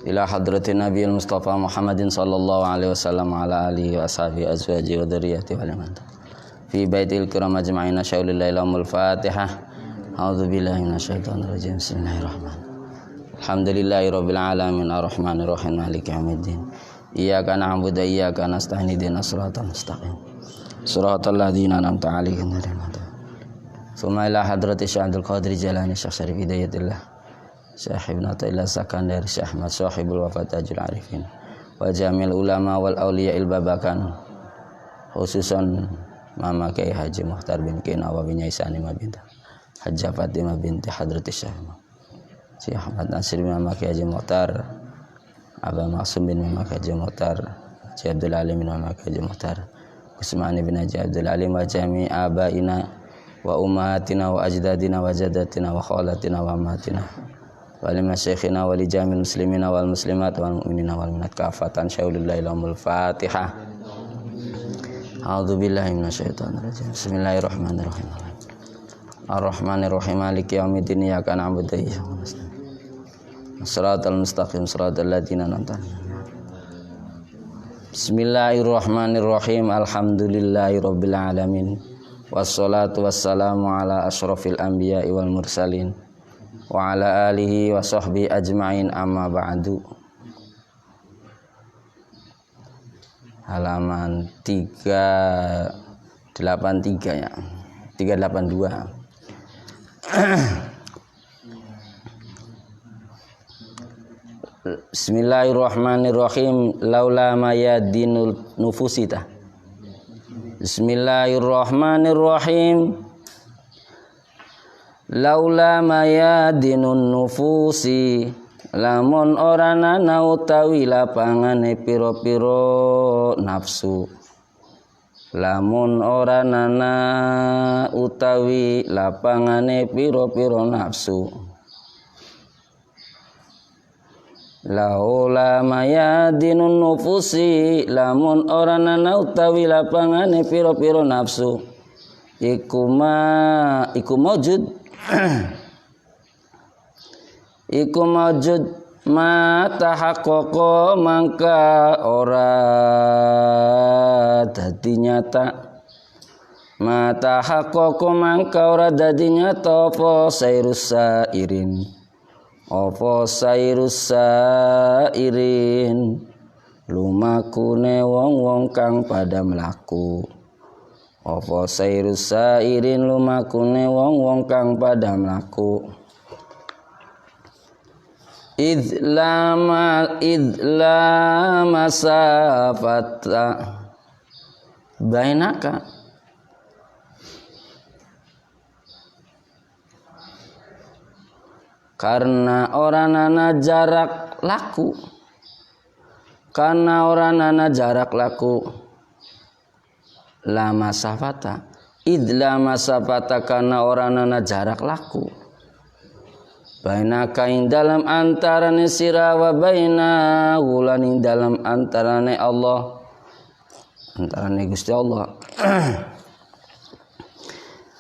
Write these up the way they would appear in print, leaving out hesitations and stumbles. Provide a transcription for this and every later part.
ila hadratin nabiyil mustafa Muhammadin sallallahu alaihi wasallam ala alihi wa ashabihi azwaji wa dzurriyyati wa liman fi baitil kiram ajma'in syaulillahi lahumul fatihah. A'udzu billahi minasyaitonir rajim. Bismillahirrahmanirrahim. Alhamdulillahirabbil alamin arrahmanir rahim maliki yaumiddin. Iyyaka na'budu wa iyyaka nasta'in ihdinas siratal mustaqim. Siratal ladzina an'amta 'alaihim ghairil maghdubi. Tsumma ila hadrati Syekh Abdul Qadir Jalani Syekh Syarif Hidayatillah. Syekh Ibnu Athaillah Sakandar Syekh Ahmad Sahibul Wafatajul Arifin. Wa jamil ulama wal awliya babakan. Khususan Mama Kiai Haji Mukhtar bin Kina wa bin Yaisani binti Hajjah Fatimah binti Hadrati Syekh Ahmad Nasir bin Mama Kiai Haji Mukhtar, Aba Maksum bin Mama Kiai Haji Mukhtar, Haji Abdul Alim bin Mama Kiai Haji Mukhtar, Usmani bin Haji Abdul Alim wa jami abaina wa ummatina wa ajdadina wa jaddatina wa khalatina wa amatina wa lima syekhina wa li jamil muslimina wal muslimat wal mu'minina wal mu'minat kafatan syaulillahi lahumul fatihah. A'udzu billahi minasyaitonir rajim. Bismillahirrahmanirrahim. Ar-Rahmanir-Rahim Maliki yaumiddin iyyaka na'budu wa iyyaka nasta'in. Shiratal mustaqim shiratal ladzina an'amta 'alaihim. Bismillahirrahmanirrahim. Alhamdulillahirabbil alamin. Wassalatu wassalamu ala asyrafil anbiya'i wal mursalin wa ala alihi wa sahbihi ajma'in amma ba'du. Halaman 383 ya. 382. Bismillahirrahmanirrahim. Laula mayadinul nufusita. Bismillahirrahmanirrahim. Laula mayadinun nufusi, lamun orana utawi lapangane piro-piro nafsu. Lamun orana utawi lapangane piro-piro nafsu. Laula mayadinun nufusi, lamun orana utawi lapangane piro-piro nafsu. Iku maujud iku maujud ma tahaqqaqa mangka ora dadi nyata. Ma tahaqqaqa mangka ora dadi nyata apa sairus sairin. Apa sairus sairin lumakune wong-wong kang pada mlaku. Apa sairus sairin lumakune wong-wong kang pada mlaku. Idlama safata bainaka karena oranana jarak laku. Karena oranana jarak laku. Lama safata idlama safata karena oranana jarak laku. Bainaka ing dalam antarane sira wa baina wulan ing dalam antarane Allah, antarane Gusti Allah.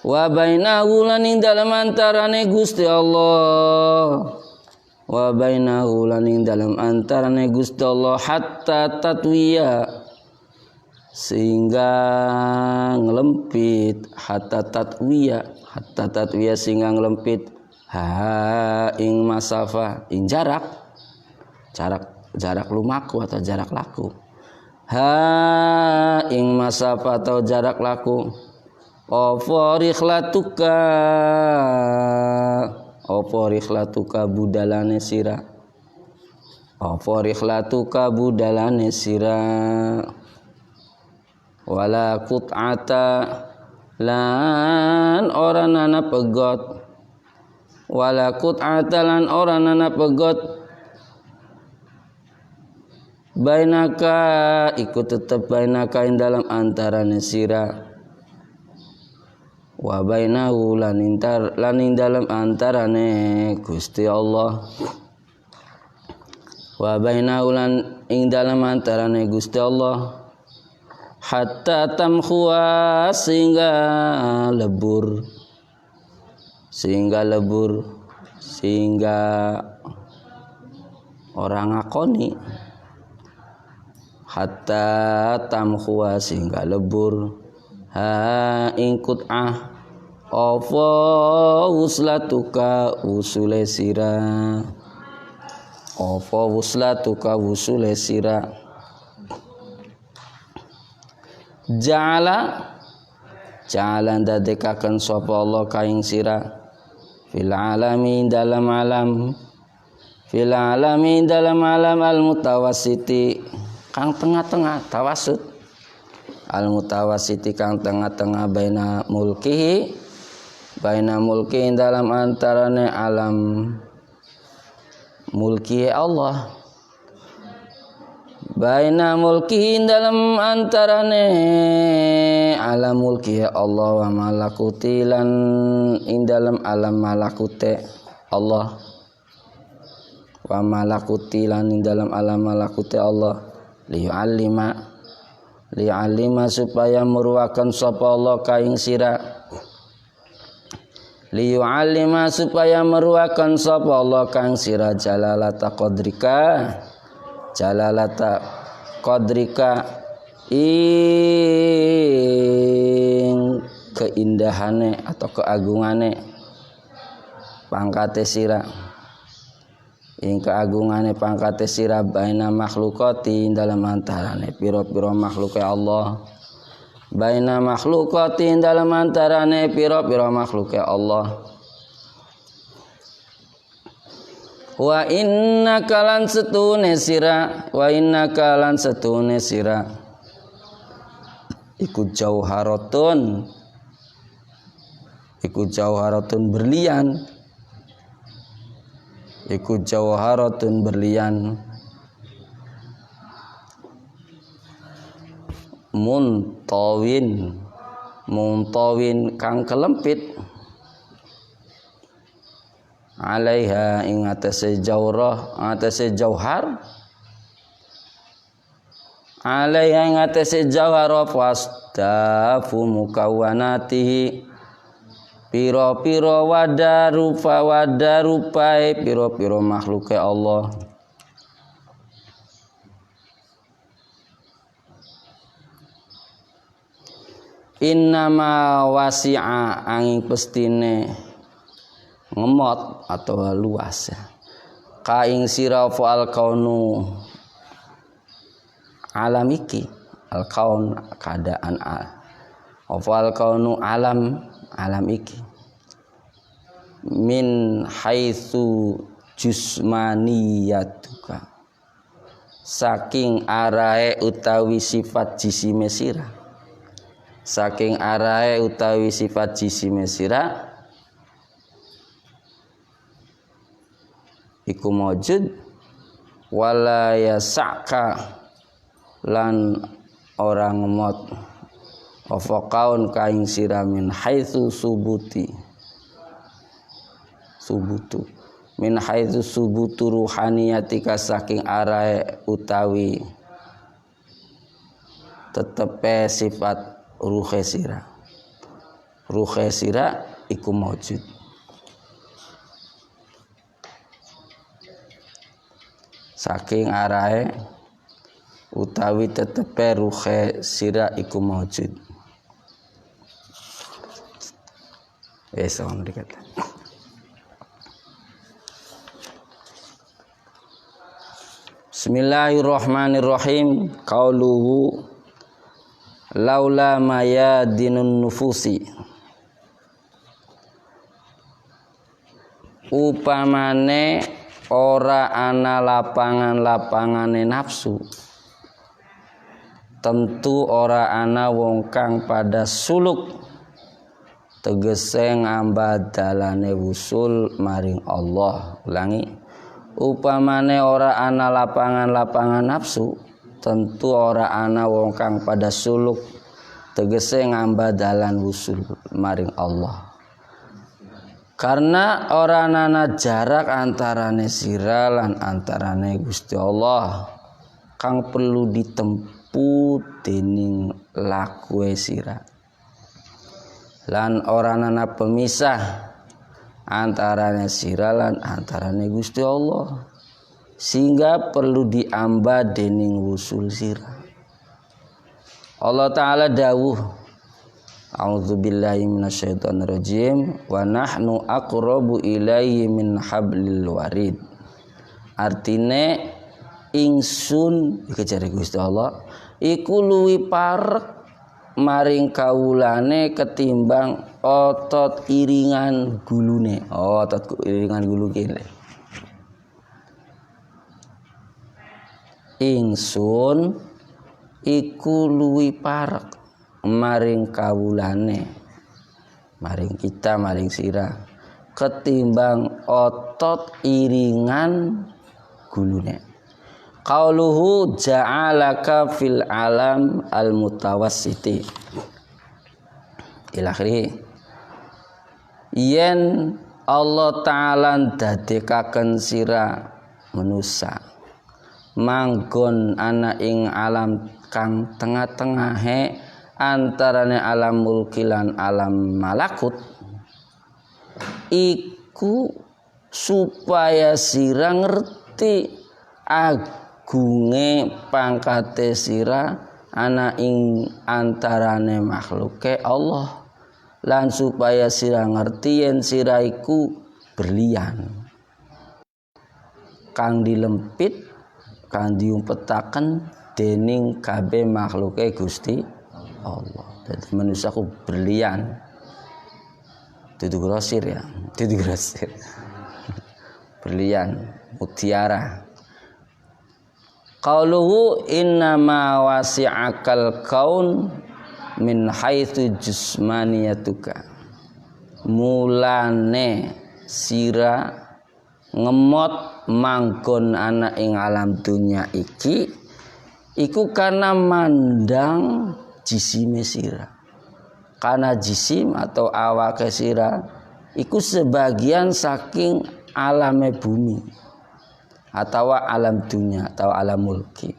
Wa baina wulan ing dalam antarane Gusti Allah. Wa baina wulan ing dalam antarane Gusti Allah hatta tatwiya sehingga ngelempit. Hatta tatwiya sehingga ngelempit ha ing masafah ing jarak lumaku atau jarak laku. Ha ing masafah atau jarak laku. Apa rikhlatuka budalane sira. Apa rikhlatuka budalane sira. Wala qut'ata lan oranana pegot. Wala qut'atalan oranana pegot bainaka ikut tetap bainaka ing dalam antarane sira wa bainahu lan ing dalam antarane Gusti Allah. Wa bainahu lan ing dalam antarane Gusti Allah hatta tamkhuwa sehingga lebur orang ngakoni hatta tamhuwa sehingga lebur ha ingkut apa wuslatuka usule sira apa wuslatuka usule sira ja'ala ndadekaken sapa Allah kaing sira fil alamin dalam alam al mutawassiti kang tengah-tengah tawassut al mutawassiti kang tengah-tengah baina mulki dalam antarane alam mulki Allah baina mulki dalam antarane alam mulki Allah wa malakuti lan ing dalam alam malakute Allah wa malakuti lan ing dalam alam malakute Allah liya'allima supaya meruakan sapa Allah kaing sira liyu'allima supaya meruakan sapa Allah kaing sira jalalata qadrika ing keindahane atau keagungane pangkate sira ing keagungane pangkate sira baina makhlukati dalam antarane pira-pira makhluke Allah baina makhlukati dalam antarane pira-pira makhluke Allah wa innaka lan setune sira iku jauharatun berlian muntawin kang kelempit alaiha ing atase jauhar alaiha ing atase jauhar fasdafu mukawanatihi piro-piro wadarupai piro-piro makhluke Allah innama wasi'a angin pestine ngemot atau luas kaing sira fa'al kaunu alam iki al kaun keadaan fa'al kaunu alam iki min haitsu jusmaniyatuka saking arahe utawi sifat jisime sira iku maujud wala yasaka lan orang ngemot afaqaun kaing sira min haitsu subutu min haitsu subutu ruhaniyatika saking arahe utawi tetepe sifat ruhe sira iku maujud saking arahe utawi tetepe ruhe sira iku maujud sama dikata Bismillahirrahmanirrahim qauluhu laula mayadinun nufusi upamane ora ana lapangan-lapangane nafsu tentu ora ana wong kang pada suluk tegese ngambah dalane wusul maring Allah. Ulangi, upamane ora ana lapangan-lapangan nafsu tentu ora ana wong kang pada suluk tegese ngambah dalan wusul maring Allah. Karena ora ana jarak antarane sira lan antarane Gusti Allah kang perlu ditempuh dening lakue sira. Lan ora ana pemisah antarane sira lan antarane Gusti Allah. sehingga perlu diamba dening wusul sira. Allah taala dawuh, a'udzubillahi minasyaitonirrajim, wa nahnu aqrabu ilaihi min hablil warid. Artine ingsun iki jare Gusti Allah iku luwih parek maring kawulane ketimbang otot iringan gulune. Otot iringan gulu kene. Ingsun iku luwih parek maring kawulane, maring kita, maring sira, ketimbang otot iringan gulune. Qauluhu ja'alaka fil alam al mutawassiti ila akhirih. Yen Allah taala ndadekaken sira manusa manggon ana ing alam kang tengah-tengahe antarane alam mulki lan alam malakut, iku supaya sira ngerti agunge pangkate sira ana ing antarane makhluke Allah, lan supaya sira ngerti yen sira iku berlian kang dilempit, kang diumpetaken dening kabeh makhluke Gusti Allah. Dadi manusia ku berlian, dudu grosir ya, dudu grosir. Berlian, mutiara. Qauluhu innama wasi'akal kaun min haitsu jismaniyatuka. Mulane sira ngemot manggon ana ing alam dunya iki iku karena mandang jisime sira. Karena jisim atau awake sira iku sebagian saking alame bumi atau alam dunya atau alam mulki.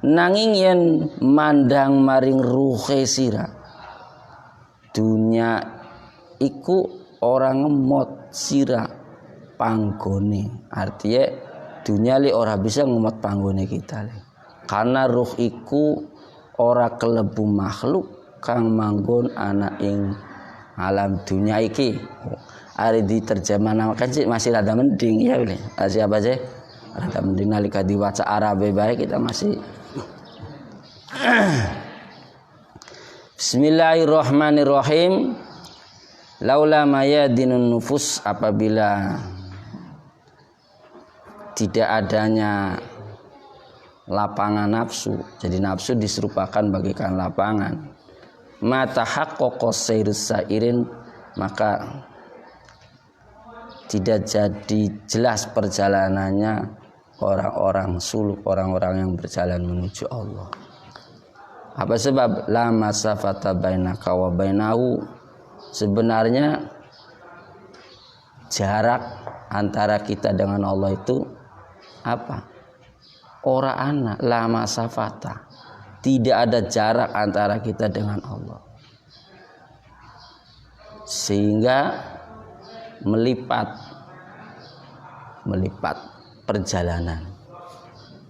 Nanging yen mandang maring ruhe sira, dunya iku orang ngemot sira panggone. Artinya dunya li ora bisa ngemot panggone kita li. Karena ruh iku ora kelebu makhluk kang manggon ana ing alam dunya iki. Ari diterjemahkan sih masih rada mending ya boleh. Siapa aja? Rada mending nalika diwaca Arabe baik kita masih. Bismillahirrahmanirrahim. Laula mayadinun nufus, apabila tidak adanya lapangan nafsu, jadi nafsu diserupakan bagaikan lapangan. Mata haqqaqa sairus sairin, maka tidak jadi jelas perjalanannya orang-orang suluk, orang-orang yang berjalan menuju Allah. Apa sebab? La masafata bainaka wa bainahu, sebenarnya jarak antara kita dengan Allah itu apa? Ora ana la masafata, tidak ada jarak antara kita dengan Allah, sehingga melipat perjalanan.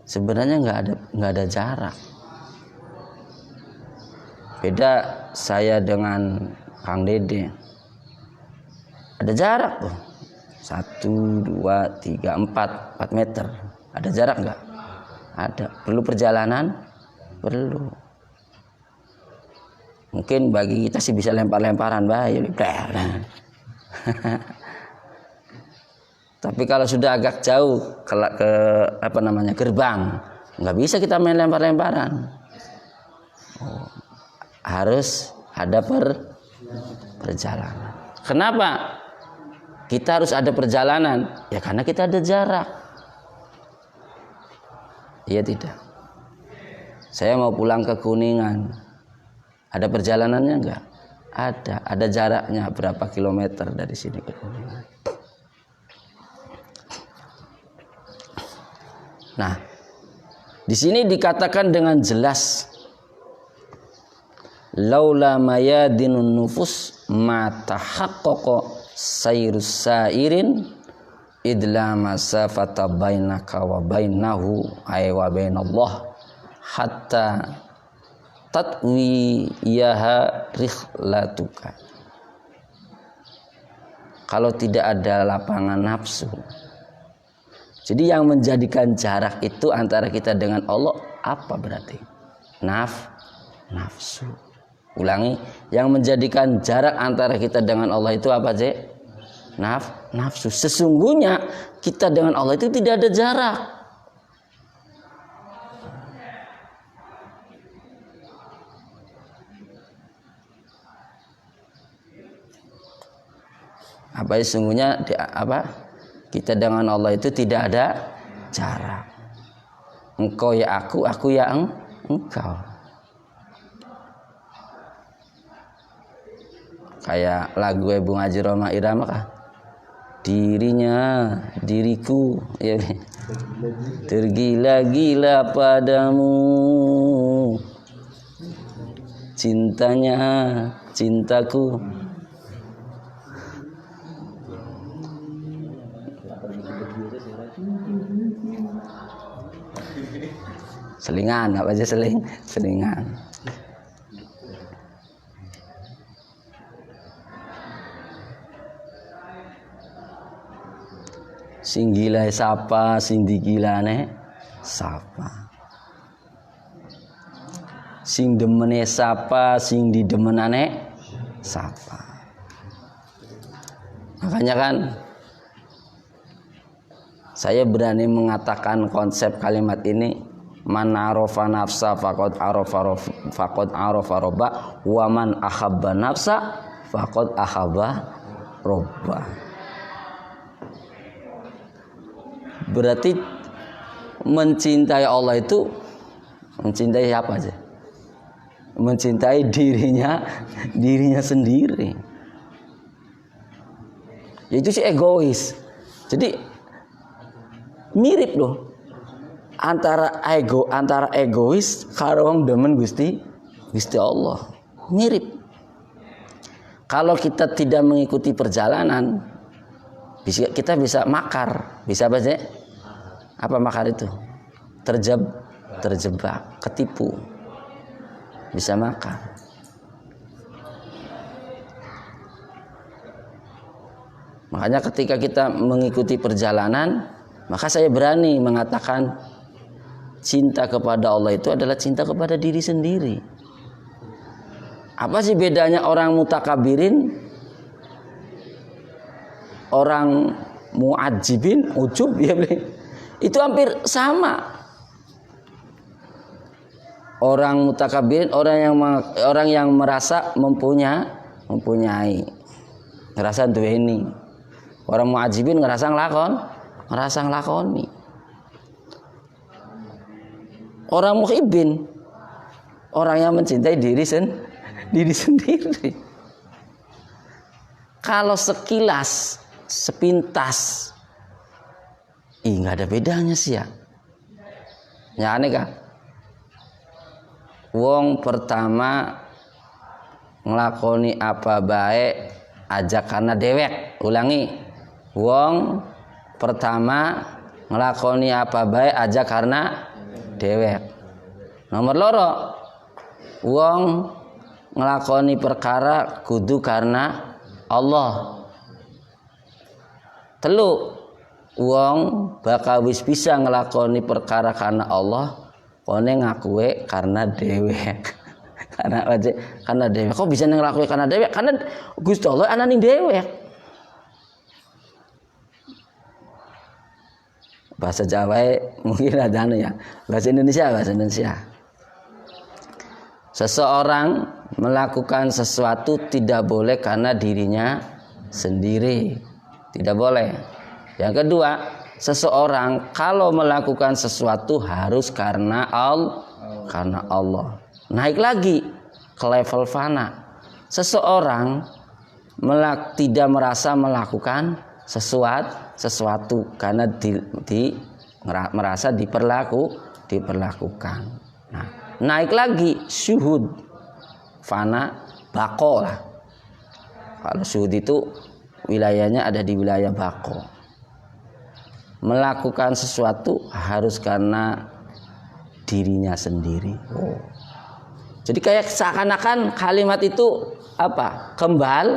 Sebenarnya nggak ada jarak. Beda saya dengan Kang Dede, ada jarak tuh 1, 2, 3, 4 meter. Ada jarak nggak? Ada. Perlu perjalanan? Perlu. Mungkin bagi kita sih bisa lempar-lemparan, baik. Tapi kalau sudah agak jauh ke gerbang, nggak bisa kita main lempar-lemparan. Harus ada perjalanan. Kenapa kita harus ada perjalanan? Ya karena kita ada jarak. Iya tidak? Saya mau pulang ke Kuningan, ada perjalanannya enggak? Ada. Ada jaraknya berapa kilometer dari sini ke Kuningan. Nah, di sini dikatakan dengan jelas, laula mayadinun nufus ma tahaqqaqa sairus sairin idla masafata bainaka wa bainahu ay wa bainallah hatta tatwi yaha rikhlatuka. Kalau tidak ada lapangan nafsu. Jadi yang menjadikan jarak itu antara kita dengan Allah apa berarti? Nafsu. Ulangi, yang menjadikan jarak antara kita dengan Allah itu apa, Cek? Nafsu. Sesungguhnya kita dengan Allah itu tidak ada jarak. Apa sesungguhnya kita dengan Allah itu tidak ada jarak. Engkau ya aku ya engkau. Kayak lagu Bung Haji Roma Irama kah? Dirinya, diriku, ya, tergila-gila padamu, cintanya, cintaku. Selingan, apa aja selingan. Sing gila sapa, sing digilane sapa. Sing demene sapa, sing didemenane sapa. Makanya kan saya berani mengatakan konsep kalimat ini, man arafa nafsa faqad arafa robba wa man ahabba nafsa faqad ahabba robba. Berarti mencintai Allah itu mencintai siapa aja? Mencintai dirinya sendiri. Itu sih egois. Jadi mirip loh antara egois karo wong demen Gusti Allah. Mirip. Kalau kita tidak mengikuti perjalanan, kita bisa makar. Bisa apa sih? Apa makar itu? Terjebak, ketipu. Bisa makar. Makanya ketika kita mengikuti perjalanan, maka saya berani mengatakan cinta kepada Allah itu adalah cinta kepada diri sendiri. Apa sih bedanya orang mutakabirin, orang mu'ajibin, ujub, ya, itu hampir sama. Orang mutakabirin, orang yang merasa mempunyai, ngerasa duweni. Orang mu'ajibin ngerasa nglakoni. Orang muhibin, orang yang mencintai diri sendiri. Kalau sekilas, sepintas, nggak ada bedanya sih ya. Ya aneh kan? Wong pertama nglakoni apa baik aja karena dewek. Ulangi. Wong pertama nglakoni apa baik aja karena dewek. Nomor loro, wong nglakoni perkara kudu karena Allah. Telu, wong bakal wis bisa nglakoni perkara karena Allah, kone ngakuwe karena dewek. Karena dewek. Kok bisa ngelakuin karena dewek? Karena Gusti Allah anane dewek. Bahasa Jawa mungkin ada ya. Bahasa Indonesia. Seseorang melakukan sesuatu tidak boleh karena dirinya sendiri. Tidak boleh. Yang kedua, seseorang kalau melakukan sesuatu harus karena Allah. Naik lagi ke level fana. Seseorang tidak merasa melakukan sesuatu karena merasa diperlakukan. Nah, naik lagi syuhud, fana, bako lah. Kalau syuhud itu wilayahnya ada di wilayah bako. melakukan sesuatu harus karena dirinya sendiri. Jadi kayak seakan-akan kalimat itu apa? Kembali.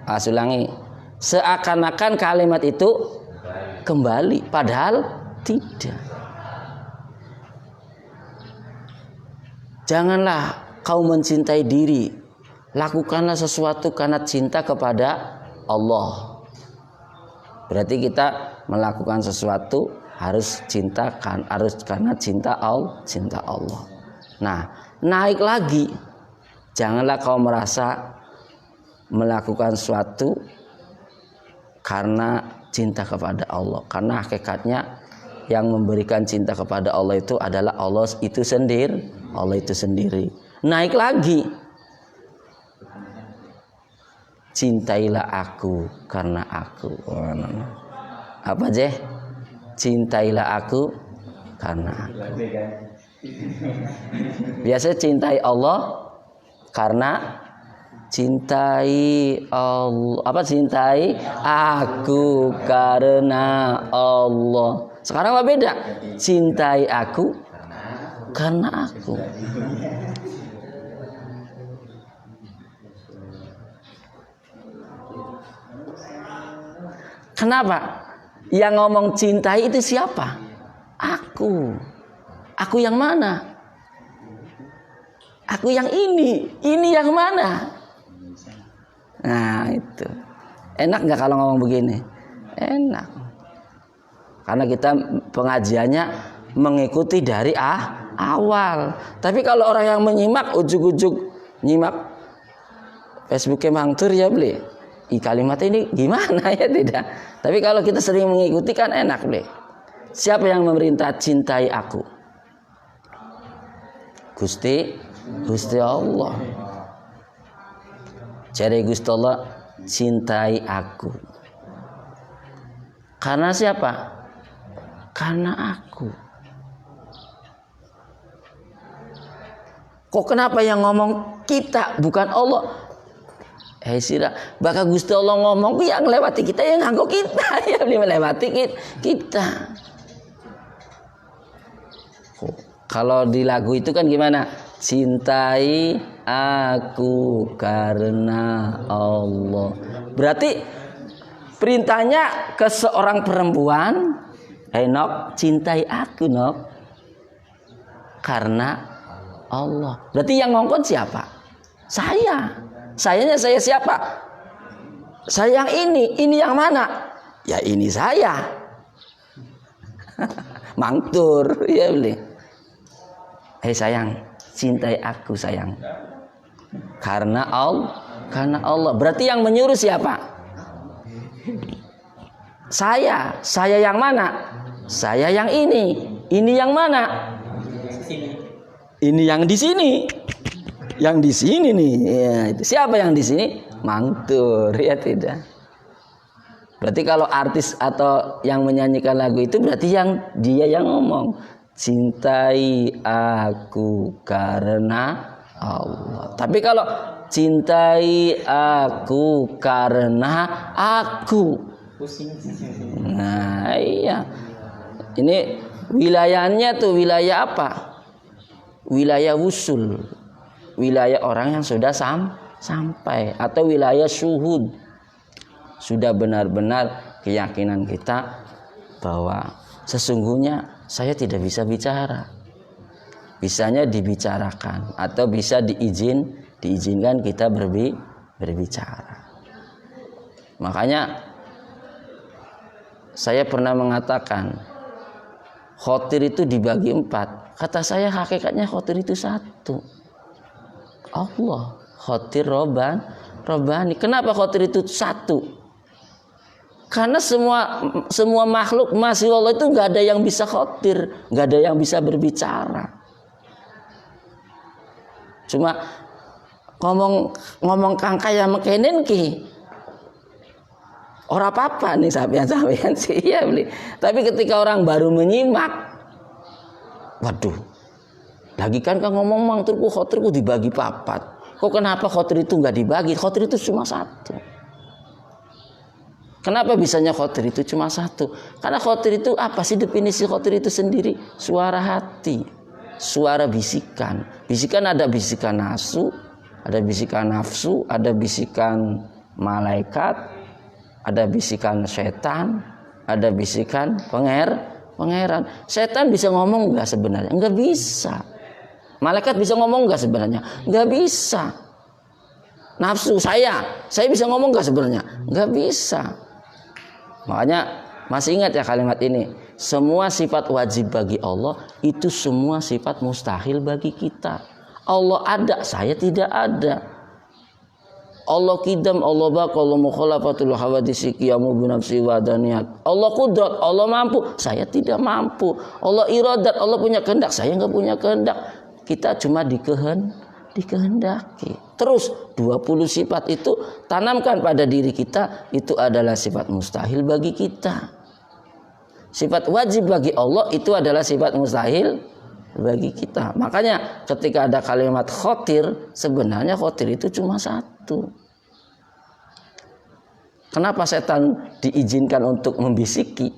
Ulangi. Seakan-akan kalimat itu kembali, padahal tidak. Janganlah kau mencintai diri, lakukanlah sesuatu karena cinta kepada Allah. Berarti kita melakukan sesuatu harus karena cinta Allah. Nah, naik lagi. Janganlah kau merasa melakukan sesuatu karena cinta kepada Allah. Karena hakikatnya yang memberikan cinta kepada Allah itu adalah Allah itu sendiri. Allah itu sendiri. Naik lagi. Cintailah aku karena aku. Apa je? Cintailah aku karena aku. Biasanya cintai Allah karena cintai Allah. Apa cintai aku karena Allah. Sekarang apa beda? Cintai aku karena aku. Kenapa? Yang ngomong cintai itu siapa? Aku. Aku yang mana? Aku yang ini. Ini yang mana? Nah itu. Enak gak kalau ngomong begini? Enak. Karena kita pengajiannya mengikuti dari awal. Tapi kalau orang yang menyimak ujug-ujug nyimak Facebooknya Mang Tur ya beli. Kalimat ini gimana ya tidak. Tapi kalau kita sering mengikuti kan enak beli. Siapa yang memerintah cintai aku? Gusti Allah. Jadi Gusti Allah cintai aku. Karena siapa? Karena aku. Kok kenapa yang ngomong kita bukan Allah? Sira, bakal Gusti Allah ngomong yang lewati kita, yang nganggo kita, yang melewati kita. Kalau di lagu itu kan gimana? Cintai aku karena Allah. Berarti perintahnya ke seorang perempuan, Nok, cintai aku Nok karena Allah. Berarti yang ngongkon siapa? Saya. Sayanya saya siapa? Saya yang ini yang mana? Ya ini saya. Mangtur, ya beli. Sayang, cintai aku sayang. Karena Allah. Berarti yang menyuruh siapa? Saya yang mana? Saya yang ini yang mana? Ini yang di sini. Yang di sini nih, ya, itu. Siapa yang di sini? Mangtur, ya tidak. Berarti kalau artis atau yang menyanyikan lagu itu berarti dia yang ngomong. Cintai aku karena Allah. Tapi kalau cintai aku karena aku. Nah, iya. Ini wilayahnya tuh wilayah apa? Wilayah wusul. Wilayah orang yang sudah sampai atau wilayah syuhud. Sudah benar-benar keyakinan kita bahwa sesungguhnya saya tidak bisa bicara. Bisanya dibicarakan atau bisa diizinkan kita berbicara. Makanya saya pernah mengatakan khotir itu dibagi 4. Kata saya hakikatnya khotir itu 1. Allah, khotir Robbani. Kenapa khotir itu 1? Karena semua makhluk masih Allah itu nggak ada yang bisa khotir, nggak ada yang bisa berbicara. Cuma ngomong kangkaya mekenen ki. Ora apa-apa nih sampean sih ya beli. Tapi ketika orang baru menyimak, waduh. Lagi kan ngomong mangturku khotirku dibagi 4. Kok kenapa khotir itu nggak dibagi? Khotir itu cuma 1. Kenapa bisanya khotir itu cuma satu? Karena khotir itu apa sih definisi khotir itu sendiri? Suara hati, suara bisikan. Bisikan ada bisikan nafsu, ada bisikan nafsu, ada bisikan malaikat, ada bisikan setan, ada bisikan pangeran. Setan bisa ngomong nggak sebenarnya? Nggak bisa. Malaikat bisa ngomong nggak sebenarnya? Nggak bisa. Nafsu saya bisa ngomong nggak sebenarnya? Nggak bisa. Makanya masih ingat ya kalimat ini. Semua sifat wajib bagi Allah itu semua sifat mustahil bagi kita. Allah ada, saya tidak ada. Allah qidam, Allah baqa, Allah mukhalafatul hawadisi qiyamu binafsi wa daniyat. Allah qudrat, Allah mampu, saya tidak mampu. Allah iradat, Allah punya kehendak, saya enggak punya kehendak. Kita cuma dikehendaki. Terus 20 sifat itu tanamkan pada diri kita, itu adalah sifat mustahil bagi kita. Sifat wajib bagi Allah itu adalah sifat mustahil bagi kita. Makanya ketika ada kalimat khotir, sebenarnya khotir itu cuma satu. Kenapa setan diizinkan untuk membisiki?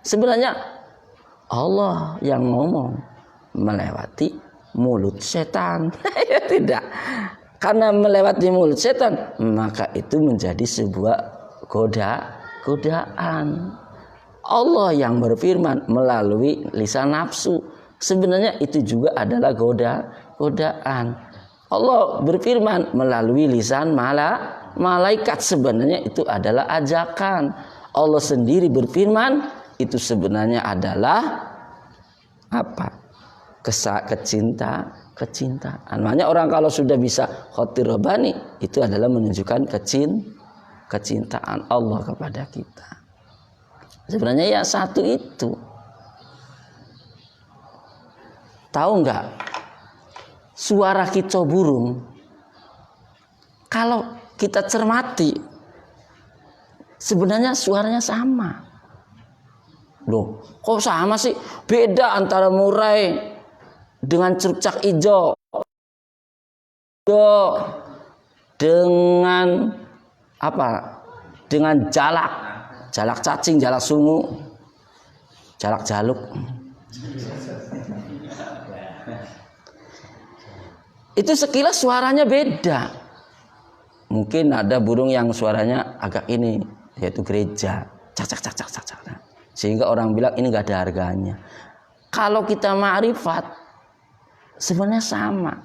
Sebenarnya Allah yang ngomong melewati mulut setan. Ya tidak. Karena melewati mulut setan, maka itu menjadi sebuah godaan. Allah yang berfirman melalui lisan nafsu, sebenarnya itu juga adalah godaan. Allah berfirman melalui lisan malaikat, sebenarnya itu adalah ajakan. Allah sendiri berfirman, itu sebenarnya adalah apa? Kecintaan. Makanya orang kalau sudah bisa khotir rabbani, itu adalah menunjukkan kecintaan Allah kepada kita. Sebenarnya ya satu itu. Tahu nggak? Suara kicau burung, kalau kita cermati, sebenarnya suaranya sama. Loh, kok sama sih? Beda antara murai dengan curcak ijo, dengan apa? Dengan jalak cacing, jalak sungu, jalak jaluk. Itu sekilas suaranya beda. Mungkin ada burung yang suaranya agak ini, yaitu gereja, cak. Sehingga orang bilang ini nggak ada harganya. Kalau kita ma'rifat, sebenarnya sama.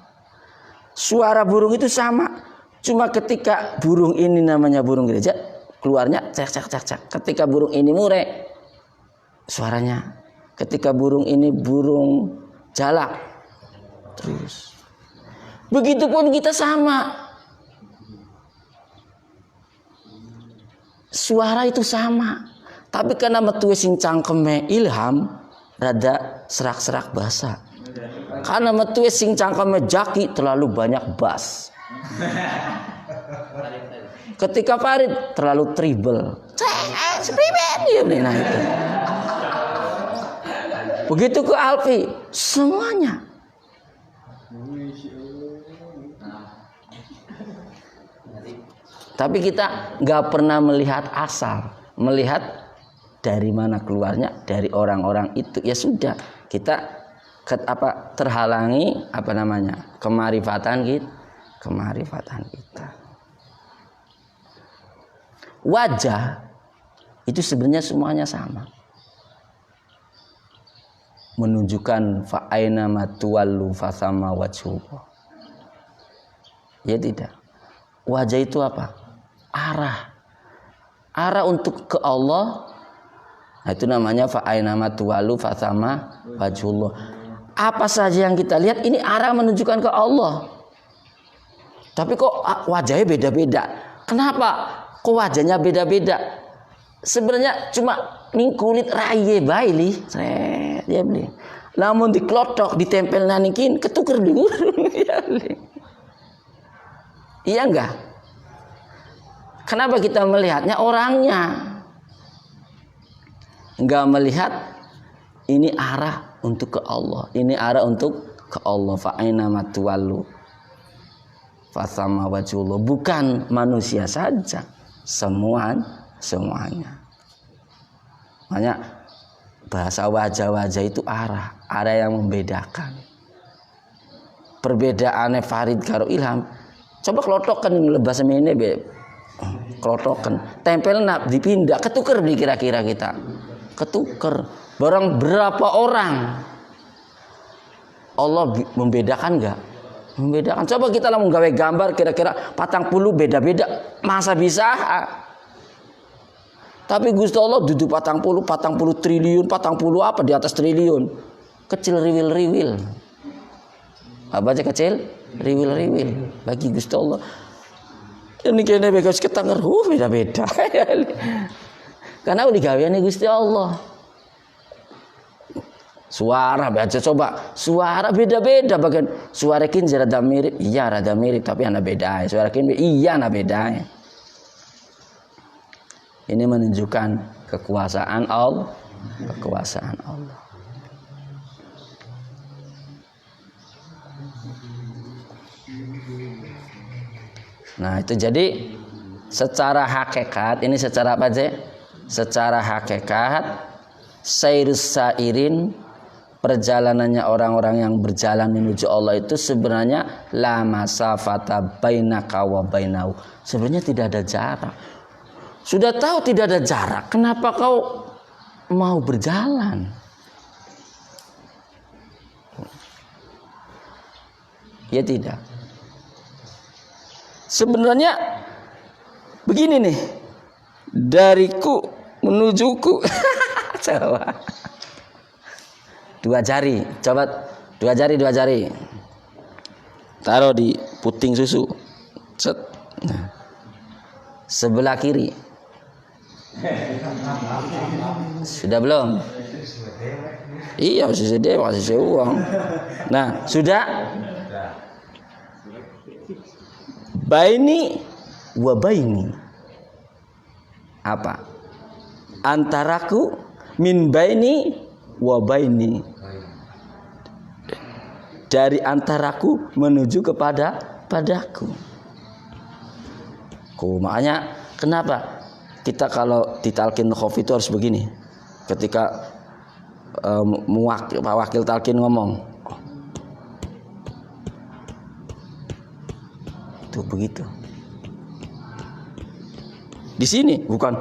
Suara burung itu sama. Cuma ketika burung ini namanya burung gereja, keluarnya cak. Ketika burung ini murai, suaranya. Ketika burung ini burung jalak, terus. Begitupun kita sama. Suara itu sama. Tapi karena metuwe sing cangkeme ilham, rada serak-serak basa. Karena metuwe sing cangkeme jaki, terlalu banyak bass. Ketika Farid terlalu treble. Nah itu. Begitu ke Alfi, semuanya. Tapi kita nggak pernah melihat asal, melihat dari mana keluarnya, dari orang-orang itu. Ya sudah, kita terhalangi kemarifatan kita. Wajah itu sebenarnya semuanya sama, menunjukkan fa aina matuwallu fasama wajhullah. Ya tidak. Wajah itu apa? Arah untuk ke Allah. Nah, itu namanya fa aina matuwallu fasama wajhullah. Apa saja yang kita lihat ini arah menunjukkan ke Allah. Tapi kok wajahnya beda-beda? Kenapa? Kok wajahnya beda-beda? Sebenarnya cuma ning kulit raye bae li. Ya beli. Lamun diklotok, ditempel nanikin, ketuker dulu. Ya beli. Iya enggak? Kenapa kita melihatnya orangnya? Enggak melihat ini arah untuk ke Allah. Ini arah untuk ke Allah. Fa aina matuwallu fasama wajhullah. Bukan manusia saja. semuanya. Makanya bahasa wajah-wajah itu arah yang membedakan. Perbedaannya Farid karo Ilham, coba kelotokan lebas semene be. Kelotokan, tempel nak dipindah, ketuker di kira-kira kita. Ketuker. Barang berapa orang? Allah membedakan enggak? Membedakan. Coba kita lah menggawe gambar kira-kira 40 beda-beda, masa bisa? Tapi Gusti Allah duduk 40 triliun, 40 apa di atas triliun. Kecil riwil-riwil. Apa aja kecil? Riwil-riwil. Bagi Gusti Allah. Ini kene bekas ketanger, beda-beda. Karena uli gaweane Gusti Allah. Suara baca coba, suara beda-beda bagian. Suara kin rada mirip, iya rada mirip tapi ana beda. Suara kin iya ana beda. Ini menunjukkan kekuasaan Allah, kekuasaan Allah. Nah, itu jadi secara hakikat, ini secara apa aja? Secara hakikat sairus sairin, perjalanannya orang-orang yang berjalan menuju Allah itu sebenarnya la masafata bainaka wa bainahu. Sebenarnya tidak ada jarak. Sudah tahu tidak ada jarak, kenapa kau mau berjalan? Ya tidak. Sebenarnya begini nih, dariku menujuku. Coba. Dua jari, coba dua jari. Taruh di puting susu. Set. Nah. Sebelah kiri. Sudah belum? Iya, masih dewa, masih uang. Nah, sudah. Baini wa baini. Apa? Antaraku min baini wa baini. Dari antaraku menuju padaku. Makanya kenapa kita kalau ditalkin khof itu harus begini. Ketika wakil talkin ngomong, itu begitu. Di sini bukan.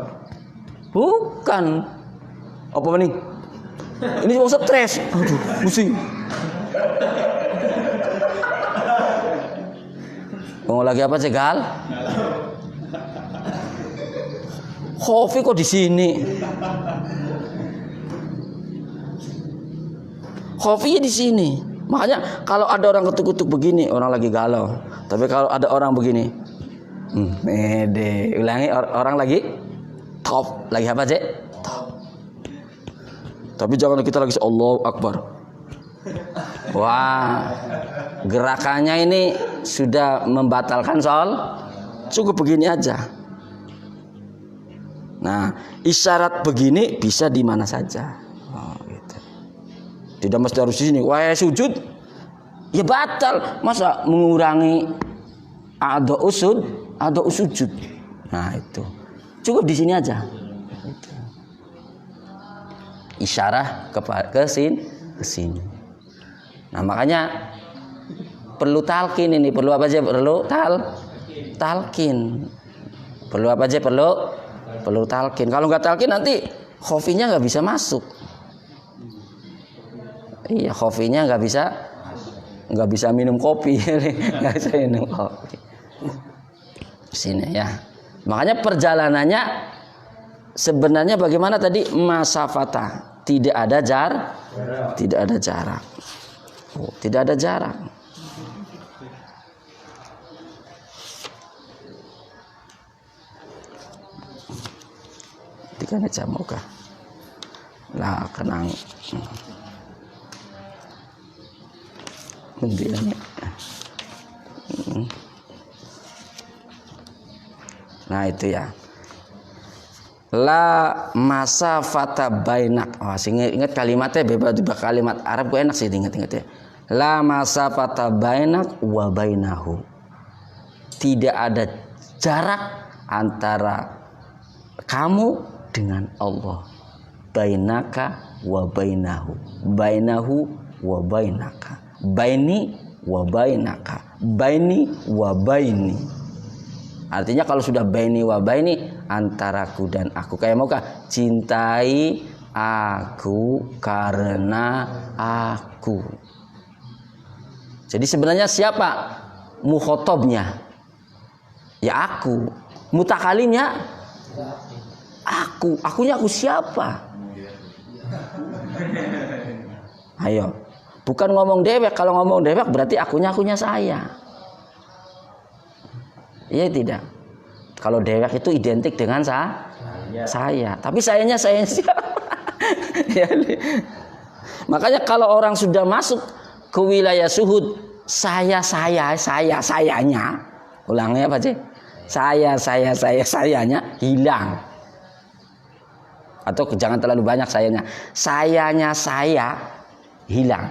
Apa nih? Ini mau stres. Aduh, pusing. Mau lagi apa cegal? Khofi kok di sini? Khofi di sini. Makanya kalau ada orang ketuk-ketuk begini, orang lagi galau. Tapi kalau ada orang begini, ulangi, orang lagi top, lagi apa Cek? Top. Tapi jangan kita lagi Allahu Akbar. Wah, gerakannya ini sudah membatalkan soal. Cukup begini aja. Nah, isyarat begini bisa di mana saja. Oh, gitu. Tidak mesti harus di sini. Wah, sujud ya batal. Masa mengurangi ada usujud. Nah, itu. Cukup di sini aja. Gitu. Isyarah ke sini. Nah, makanya perlu talqin ini, perlu apa aja? Perlu talqin. Perlu apa aja? Perlu talqin. Kalau nggak talqin nanti khofinya nggak bisa masuk. Iya, khofinya nggak bisa minum kopi, nggak bisa minum kopi. Sini ya. Makanya perjalanannya sebenarnya bagaimana tadi? Masafata, tidak ada jarak. Oh, tidak ada jarak. Tiga jam muka. Lah kenang. Mendiannya. Nah itu ya. La masafata bainak. Oh, ingat kalimatnya bebas kalimat Arab gue enak sih ingat ya. La masafata bainak wa bainahu. Tidak ada jarak antara kamu dengan Allah. Bainaka wa bainahu. Bainahu wa bainaka. Baini wa bainaka. Baini wa baini. Artinya kalau sudah baini wa baini, antaraku dan aku. Kayak mau kah? Cintai aku karena aku. Jadi sebenarnya siapa mukhotabnya? Ya aku. Mutakalimnya aku. Akunya aku siapa? Ayo. Bukan ngomong dewek. Kalau ngomong dewek berarti akunya saya. Iya tidak. Kalau dewek itu identik dengan saya. Tapi sayanya siapa? Ya, makanya kalau orang sudah masuk ke wilayah suhud, sayanya, ulangnya apa sih? Sayanya hilang. Atau jangan terlalu banyak sayanya. Sayanya saya hilang.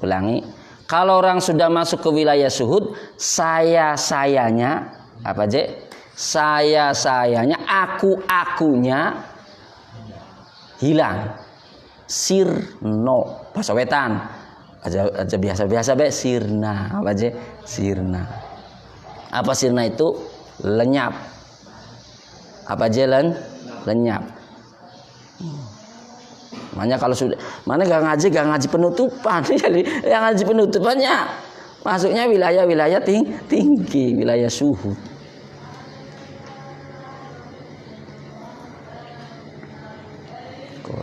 Ulangi. Kalau orang sudah masuk ke wilayah suhud, sayanya apa sih? Sayanya, akunya hilang. Sirno, bahasa wetan. Aja biasa be sirna. Apa aja? Sirna. Apa sirna itu? Lenyap. Apa aja lenyap. Makanya kalau sudah mana gak ngaji penutupan. Yang ngaji penutupannya masuknya wilayah-wilayah tinggi, wilayah suhud.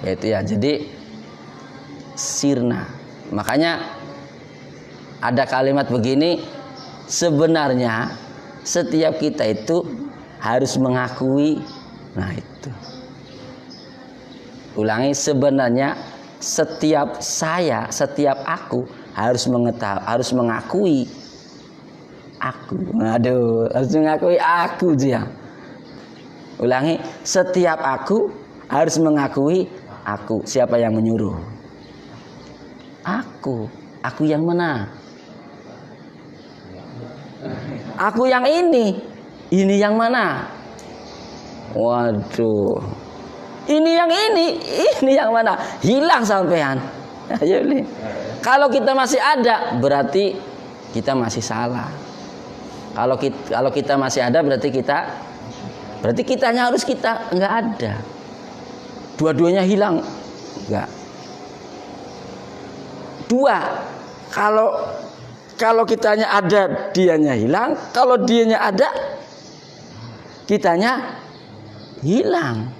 Itu ya. Jadi sirna. Makanya ada kalimat begini, sebenarnya setiap kita itu harus mengakui. Nah itu. Ulangi, sebenarnya setiap aku harus mengakui aku. Aduh, harus mengakui aku dia. Ulangi, setiap aku harus mengakui aku. Siapa yang menyuruh? Aku yang mana? Aku yang ini yang mana? Waduh. Ini yang mana? Hilang sampean. Kalau kita masih ada, berarti kita masih salah. Kalau kita masih ada, berarti kitanya harus kita enggak ada. Dua-duanya hilang. Enggak. Dua. Kalau kitanya ada, dianya hilang. Kalau dianya ada, kitanya hilang.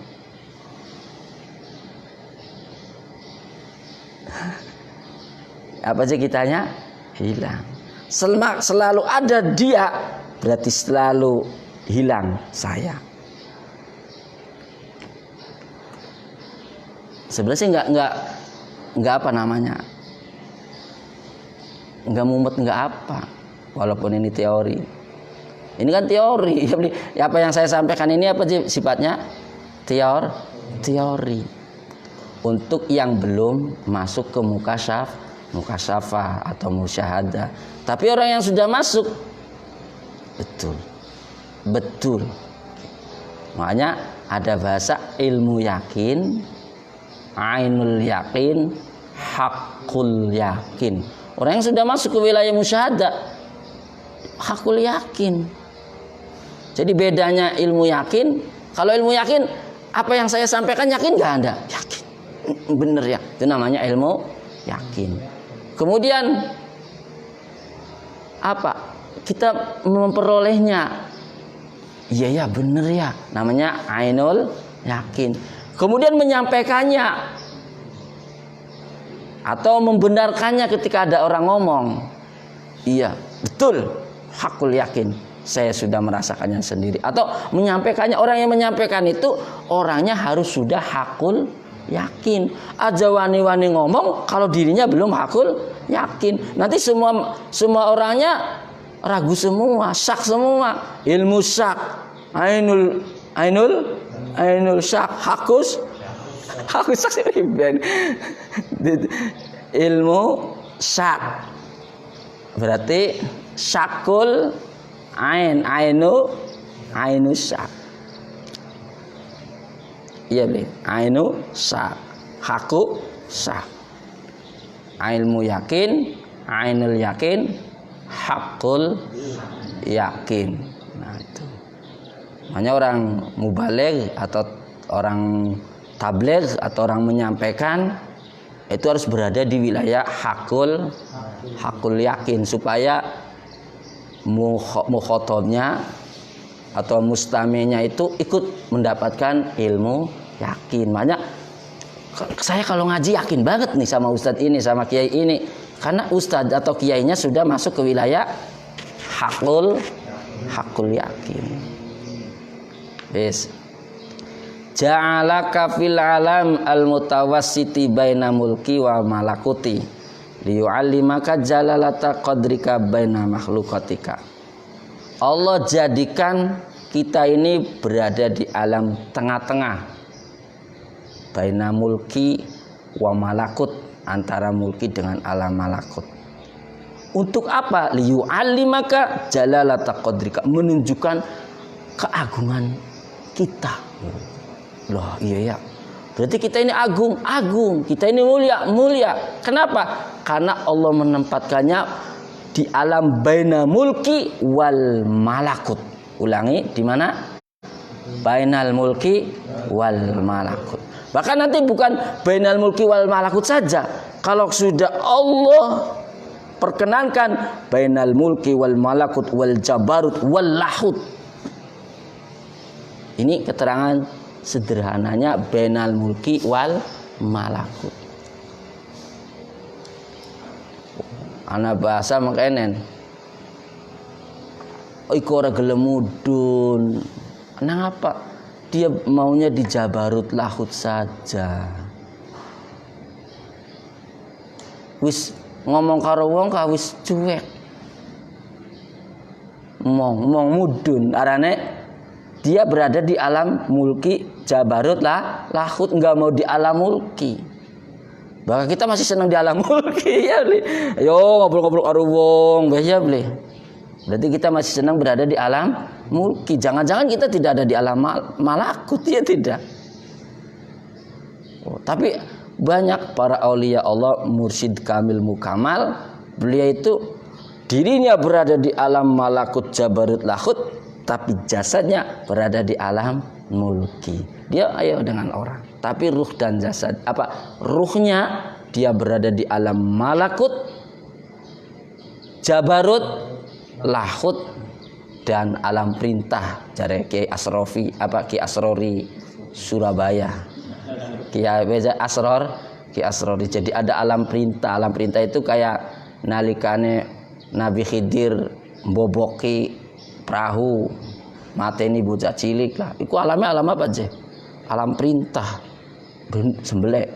Apa sih kitanya? Hilang. Selalu ada dia, berarti selalu hilang saya. Sebenarnya enggak apa namanya? Enggak mumet, enggak apa. Walaupun ini teori. Ini kan teori. Apa yang saya sampaikan ini apa sih sifatnya? Teori. Untuk yang belum masuk ke mukasyafah atau musyahadah. Tapi orang yang sudah masuk, betul. Makanya ada bahasa ilmu yakin, ainul yakin, hakul yakin. Orang yang sudah masuk ke wilayah musyahadah, hakul yakin. Jadi bedanya ilmu yakin. Kalau ilmu yakin, apa yang saya sampaikan yakin gak Anda? Yakin. Bener ya. Itu namanya ilmu yakin. Kemudian apa? Kita memperolehnya. Iya ya, bener ya. Namanya ainul yakin. Kemudian menyampaikannya atau membenarkannya ketika ada orang ngomong. Iya, betul. Hakul yakin. Saya sudah merasakannya sendiri. Atau menyampaikannya, orang yang menyampaikan itu orangnya harus sudah hakul yakin. Aja wani-wani ngomong kalau dirinya belum hakul yakin. Nanti semua orangnya ragu semua, syak semua. Ilmu syak, ainul syak, hakus syak riben. Ilmu syak berarti syakul ainu syak. Iya beli. Ainu sa, haku sa. Ilmu yakin, ainul yakin, hakul yakin. Nah itu. Makanya orang mubaligh atau orang tabligh atau orang menyampaikan itu harus berada di wilayah hakul yakin supaya mukhotabnya atau mustamenya itu ikut mendapatkan ilmu yakin. Makanya saya kalau ngaji yakin banget nih sama ustadz ini, sama kiai ini, karena ustadz atau kiainya sudah masuk ke wilayah hakul yakin. Yes. Ja'alaka fil alam al-mutawassiti baina mulki wa malakuti liyu'allimaka jalalata qadrika baina makhluqatika. Allah jadikan kita ini berada di alam tengah-tengah baina mulki wa malakut, antara mulki dengan alam malakut. Untuk apa? Liyu'allimaka jalalata qadrika, menunjukkan keagungan kita. Loh iya ya, berarti kita ini agung, kita ini mulia. Kenapa? Karena Allah menempatkannya di alam baina mulki wal malakut. Ulangi, di mana? Bainal mulki wal malakut. Bahkan nanti bukan bainal mulki wal malakut saja. Kalau sudah Allah perkenankan bainal mulki wal malakut wal jabarut wal lahut. Ini keterangan sederhananya bainal mulki wal malakut. Ana bahasa makenen. Iku ora gelem mudun. Nang apa? Dia maunya di jabarut lahut saja. Wis ngomong karo wong ka wis cuek. Mong mudun arane dia berada di alam mulki jabarut lahut, nggak mau di alam mulki. Bahkan kita masih senang di alam mulki ya beli. Yo ngobrol-ngobrol karo wong, ya beli. Berarti kita masih senang berada di alam mulki. Jangan-jangan kita tidak ada di alam malakut, ya tidak. Tapi banyak para aulia Allah, mursyid kamil mukamal, beliau itu dirinya berada di alam malakut jabarut lahut, tapi jasadnya berada di alam mulki. Dia ayo dengan orang, tapi ruh dan jasad ruhnya dia berada di alam malakut, jabarut, lahut, dan alam perintah. Jare Kiai Asrofi Kiai Asrori Surabaya. Kiai Asrori. Jadi ada alam perintah. Alam perintah itu kayak nalikane Nabi Khidir mboboki perahu mateni bocah cilik lah. Iku alamnya alam apa aja? Alam perintah. Sembelih.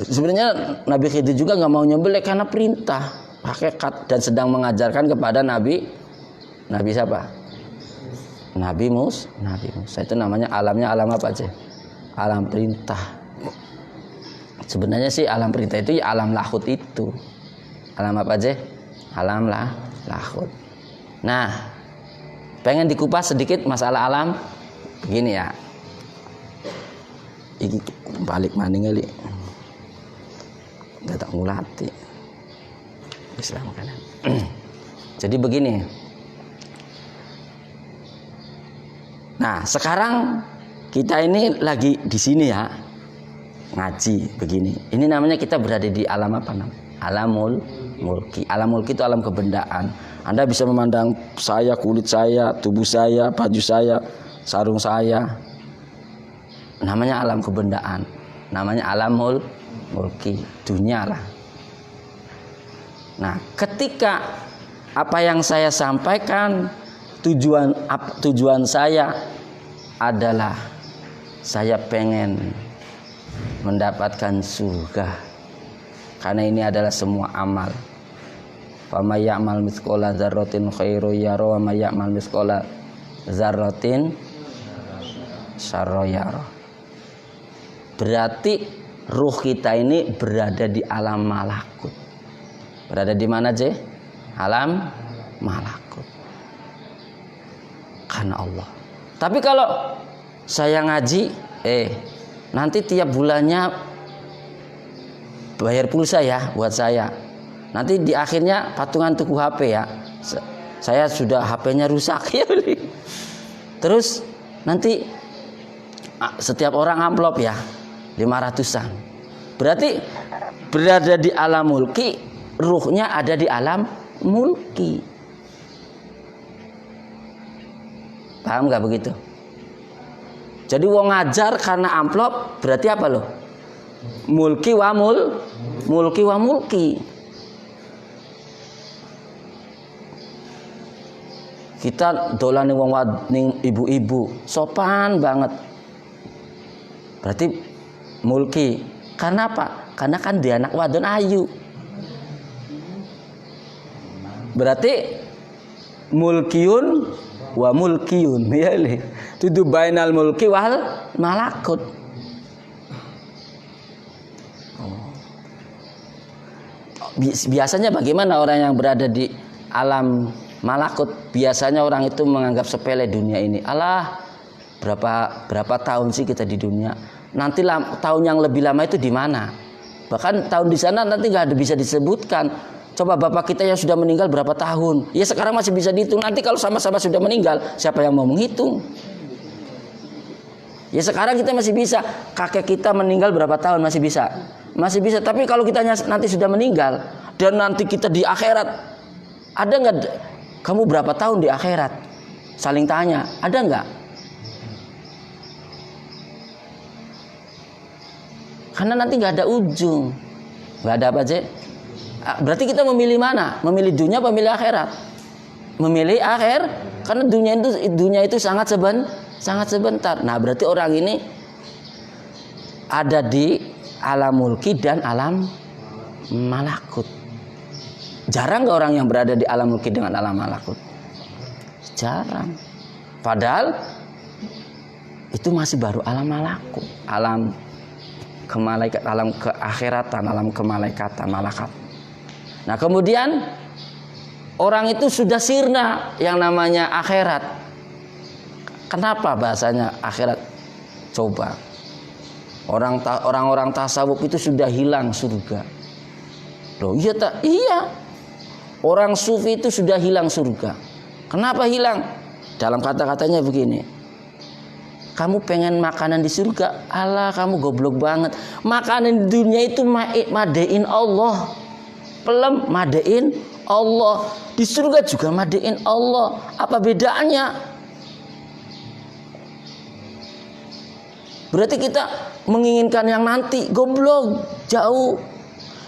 Sebenarnya Nabi Khidir juga nggak mau nyembelih karena perintah, hakikat, dan sedang mengajarkan kepada Nabi siapa? Nabi Musa. Itu namanya alamnya alam apa aja? Alam perintah. Sebenarnya sih alam perintah itu ya alam lahut itu. Alam apa aja? Alam lahut. Nah, pengen dikupas sedikit masalah alam begini ya. Iki balik maning kali. Enggak tak ngulati. Islam kan. Jadi begini. Nah, sekarang kita ini lagi di sini ya. Ngaji begini. Ini namanya kita berada di alam apa namanya? Alamul mulki. Alam mulki itu alam kebendaan. Anda bisa memandang saya, kulit saya, tubuh saya, baju saya, sarung saya. Namanya alam kebendaan. Namanya alamul mulki, dunia lah. Nah, ketika apa yang saya sampaikan tujuan saya adalah saya pengen mendapatkan surga. Karena ini adalah semua amal. Fa may ya'mal mithqala dzarratin khairan yara wa may ya'mal mithqala dzarratin syarran yara. Berarti ruh kita ini berada di alam malakut. Berada di mana, Je? Alam malakut. Karena Allah. Tapi kalau saya ngaji, nanti tiap bulannya bayar pulsa ya buat saya. Nanti di akhirnya patungan tuku HP ya. Saya sudah HP-nya rusak ya. Terus nanti setiap orang amplop ya 500-an. Berarti berada di alam mulki, ruhnya ada di alam mulki. Paham gak begitu? Jadi wong ngajar karena amplop berarti apa loh? Mulki wa mulki. Kita dolane wong wadning ibu-ibu, sopan banget. Berarti mulki. Karena apa? Karena kan dia anak wadon ayu. Berarti mulkiun wa mulkiun, ya li. Tudu bainal mulki wal malakut. Biasanya bagaimana orang yang berada di alam malakut? Biasanya orang itu menganggap sepele dunia ini. Alah, berapa tahun sih kita di dunia? Nanti tahun yang lebih lama itu di mana? Bahkan tahun di sana nanti nggak bisa disebutkan. Coba bapak kita yang sudah meninggal berapa tahun? Ya sekarang masih bisa dihitung. Nanti kalau sama-sama sudah meninggal, siapa yang mau menghitung? Ya sekarang kita masih bisa. Kakek kita meninggal berapa tahun masih bisa? Masih bisa. Tapi kalau kita nanti sudah meninggal dan nanti kita di akhirat, ada nggak? Kamu berapa tahun di akhirat? Saling tanya. Ada nggak? Karena nanti nggak ada ujung. Nggak ada apa aja. Berarti kita memilih mana? Memilih dunia apa memilih akhirat? Memilih akhir. Karena dunia itu sangat sebentar. Nah berarti orang ini ada di alam mulki dan alam malakut. Jarang gak orang yang berada di alam mulki dengan alam malakut? Jarang. Padahal itu masih baru alam malakut, alam kemalaikat, alam keakhiratan, alam kemalaikatan, malakat. Nah kemudian orang itu sudah sirna yang namanya akhirat. Kenapa bahasanya akhirat? Coba orang-orang tasawuf itu sudah hilang surga. Loh iya tak? Iya. Orang sufi itu sudah hilang surga. Kenapa hilang? Dalam kata-katanya begini. Kamu pengen makanan di surga? Alah kamu goblok banget. Makanan di dunia itu madein Allah. Pelem madein Allah. Di surga juga madein Allah. Apa bedanya? Berarti kita menginginkan yang nanti. Goblok, jauh.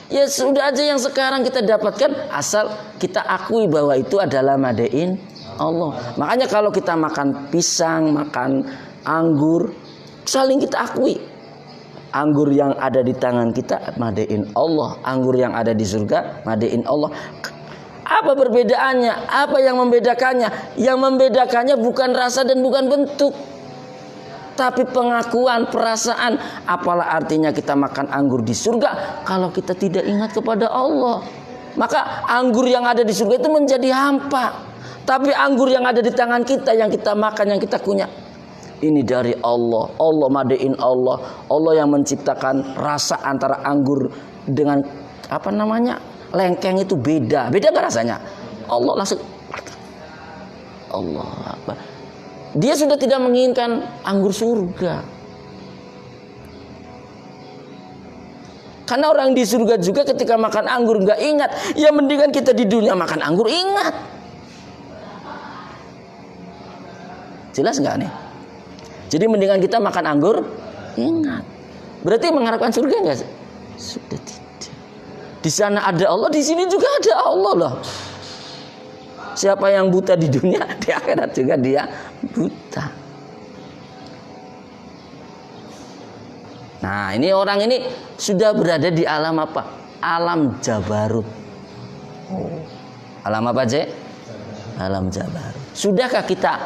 Ya sudah aja yang sekarang kita dapatkan, asal kita akui bahwa itu adalah madein Allah. Makanya kalau kita makan pisang, makan anggur, saling kita akui. Anggur yang ada di tangan kita madein Allah, anggur yang ada di surga madein Allah. Apa perbedaannya? Apa yang membedakannya? Yang membedakannya bukan rasa dan bukan bentuk, tapi pengakuan, perasaan. Apalah artinya kita makan anggur di surga kalau kita tidak ingat kepada Allah? Maka anggur yang ada di surga itu menjadi hampa. Tapi anggur yang ada di tangan kita, yang kita makan, yang kita kunyah, ini dari Allah. Allah madein Allah. Allah yang menciptakan rasa antara anggur dengan apa namanya? Lengkeng itu beda. Beda gak rasanya? Allah langsung Allah Akbar. Dia sudah tidak menginginkan anggur surga. Karena orang di surga juga ketika makan anggur gak ingat. Ya mendingan kita di dunia makan anggur ingat. Jelas gak nih? Jadi mendingan kita makan anggur ingat. Berarti mengharapkan surga enggak? Sudah tidak. Di sana ada Allah, di sini juga ada Allah loh. Siapa yang buta di dunia, di akhirat juga dia buta. Nah, ini orang ini sudah berada di alam apa? Alam Jabarut. Alam apa, Cek? Alam Jabarut. Sudahkah kita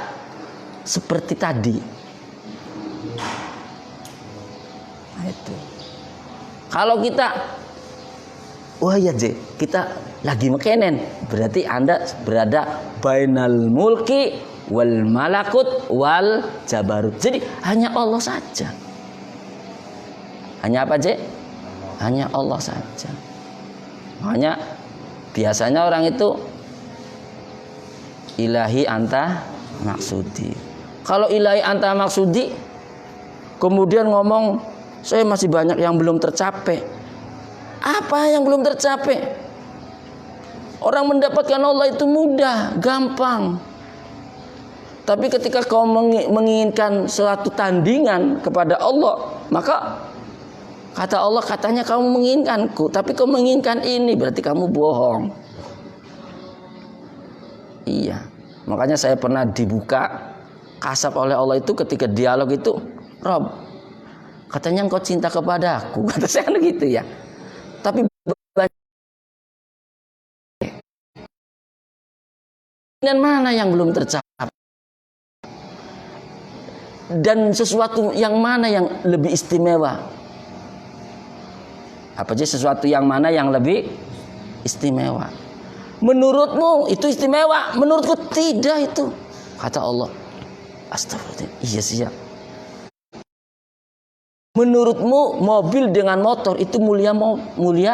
seperti tadi? Nah, itu. Kalau kita, wah ya kita lagi mekenen, berarti Anda berada bainal mulki wal malakut wal jabarut. Jadi hanya Allah saja. Hanya apa, Cek? Hanya Allah saja. Makanya biasanya orang itu ilahi anta maksudi. Kalau ilahi anta maksudi kemudian ngomong saya masih banyak yang belum tercapai. Apa yang belum tercapai? Orang mendapatkan Allah itu mudah, gampang. Tapi ketika kau menginginkan suatu tandingan kepada Allah, maka kata Allah, katanya kamu menginginkanku, tapi kau menginginkan ini, berarti kamu bohong. Iya. Makanya saya pernah dibuka kasap oleh Allah itu ketika dialog itu, Rob, katanya engkau cinta kepada aku, kata saya gitu ya. Tapi dengan mana yang belum tercapai? Dan sesuatu yang mana yang lebih istimewa? Apa sih sesuatu yang mana yang lebih istimewa? Menurutmu itu istimewa, menurutku tidak itu. Kata Allah, astagfirullah, iya sih ya. Menurutmu mobil dengan motor itu mulia mobil.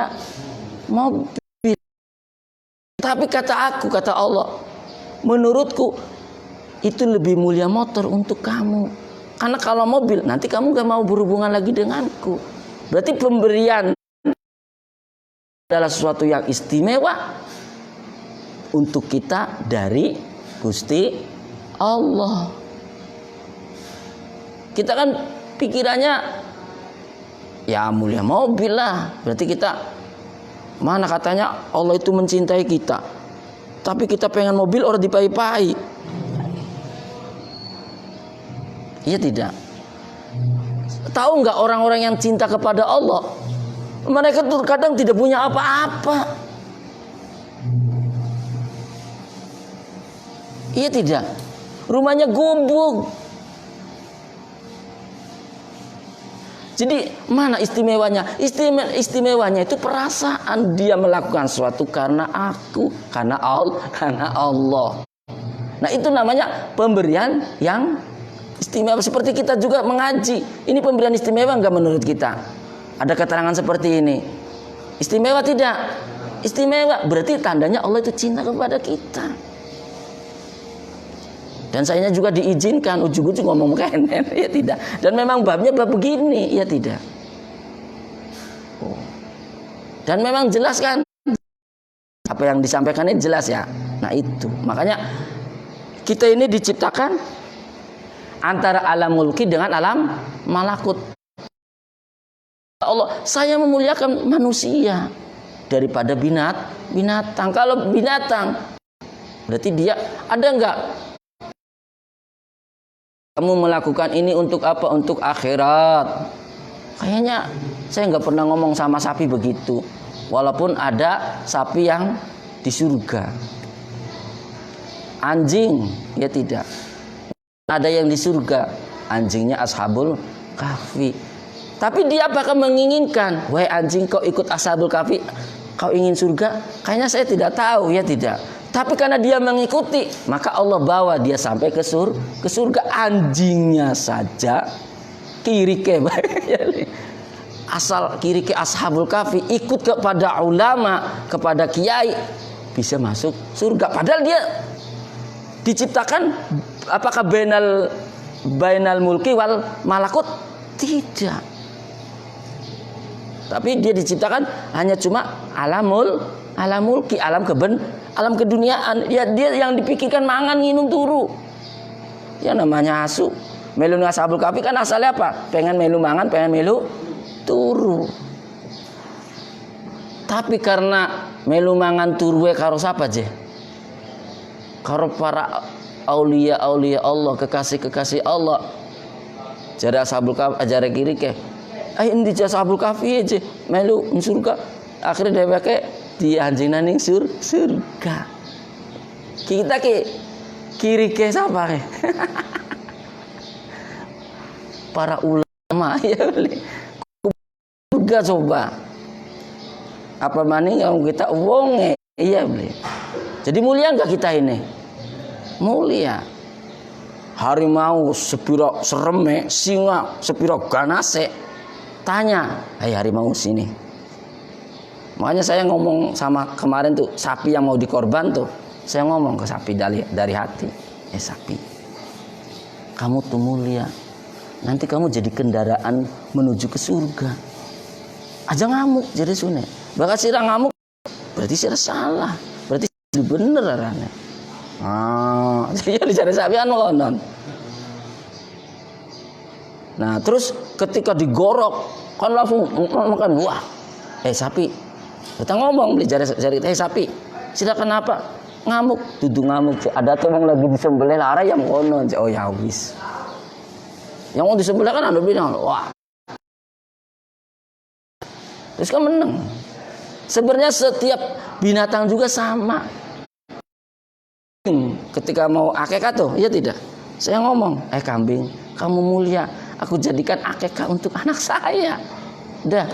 Tapi kata aku, kata Allah, menurutku itu lebih mulia motor untuk kamu. Karena kalau mobil nanti kamu gak mau berhubungan lagi denganku. Berarti pemberian adalah sesuatu yang istimewa untuk kita dari Gusti Allah. Kita kan pikirannya ya mulia mobil lah. Berarti kita mana katanya Allah itu mencintai kita. Tapi kita pengen mobil orang dipai-pai. Iya tidak. Tahu nggak orang-orang yang cinta kepada Allah, mereka tuh kadang tidak punya apa-apa. Iya tidak. Rumahnya gubuk. Jadi mana istimewanya? Istimewanya itu perasaan dia melakukan sesuatu karena aku, karena Allah. Nah itu namanya pemberian yang istimewa. Seperti kita juga mengaji, ini pemberian istimewa enggak menurut kita? Ada keterangan seperti ini. Istimewa tidak? Istimewa. Berarti tandanya Allah itu cinta kepada kita. Dan saya juga diizinkan ujung-ujung ngomong kenen, ya tidak. Dan memang babnya bab begini, ya tidak. Dan memang jelas kan apa yang disampaikan ini jelas ya. Nah itu, makanya kita ini diciptakan antara alam mulki dengan alam malakut. Allah, saya memuliakan manusia daripada binatang. Kalau binatang, berarti dia ada enggak? Kamu melakukan ini untuk apa? Untuk akhirat. Kayaknya saya enggak pernah ngomong sama sapi begitu. Walaupun ada sapi yang di surga. Anjing, ya tidak. Ada yang di surga, anjingnya Ashabul Kahfi. Tapi dia apakah menginginkan, wahai anjing kau ikut Ashabul Kahfi, kau ingin surga? Kayaknya saya tidak tahu, ya tidak. Tapi karena dia mengikuti, maka Allah bawa dia sampai ke surga. Anjingnya saja kiri ke asal kiri ke Ashabul Kahfi ikut kepada ulama, kepada kiai, bisa masuk surga. Padahal dia diciptakan apakah bainal mulki wal malakut? Tidak. Tapi dia diciptakan hanya cuma alam mulki, alam keduniaan. Ya dia yang dipikirkan mangan nginum turu. Ya namanya asu. Melu Ashabul Kahfi kan asalnya apa? Pengen melu mangan, pengen melu turu. Tapi karena melu mangan turu karo sapa je? Karo para aulia Allah, kekasih Allah. Jare Ashabul Kahfi ajare kiri ke. Endi Ashabul Kahfi aja melu surga. Akhirnya dheweke dianjingna ning surga. Kita ke kiri ke sapa ke? Para ulama ya boleh. Surga coba. Apa maning yang kita wonge? Iya boleh. Jadi mulia enggak kita ini? Mulia. harimau sepiro sereme, singa sepiro ganase. Tanya, "Hai harimau sini." Makanya saya ngomong sama kemarin tuh sapi yang mau dikorban tuh, saya ngomong ke sapi dari hati, sapi, kamu tuh mulia, nanti kamu jadi kendaraan menuju ke surga. Aja ngamuk jadi sunai. Bakal sirah ngamuk, berarti sirah salah, berarti bener arane. Jadi dicari sapian konon. Nah, terus ketika digorok, kan langsung makan, wah, sapi, kita ngomong beli jari sapi, silakan apa? Ngamuk, duduk ngamuk. Ada tuh yang lagi disembelih lara yang konon, oh ya wis. Yang mau disembelih kan anda bilang, wah, terus kan menang. Sebenarnya setiap binatang juga sama. Ketika mau akekah tuh, iya tidak? Saya ngomong, kambing, kamu mulia, aku jadikan akekah untuk anak saya. Udah.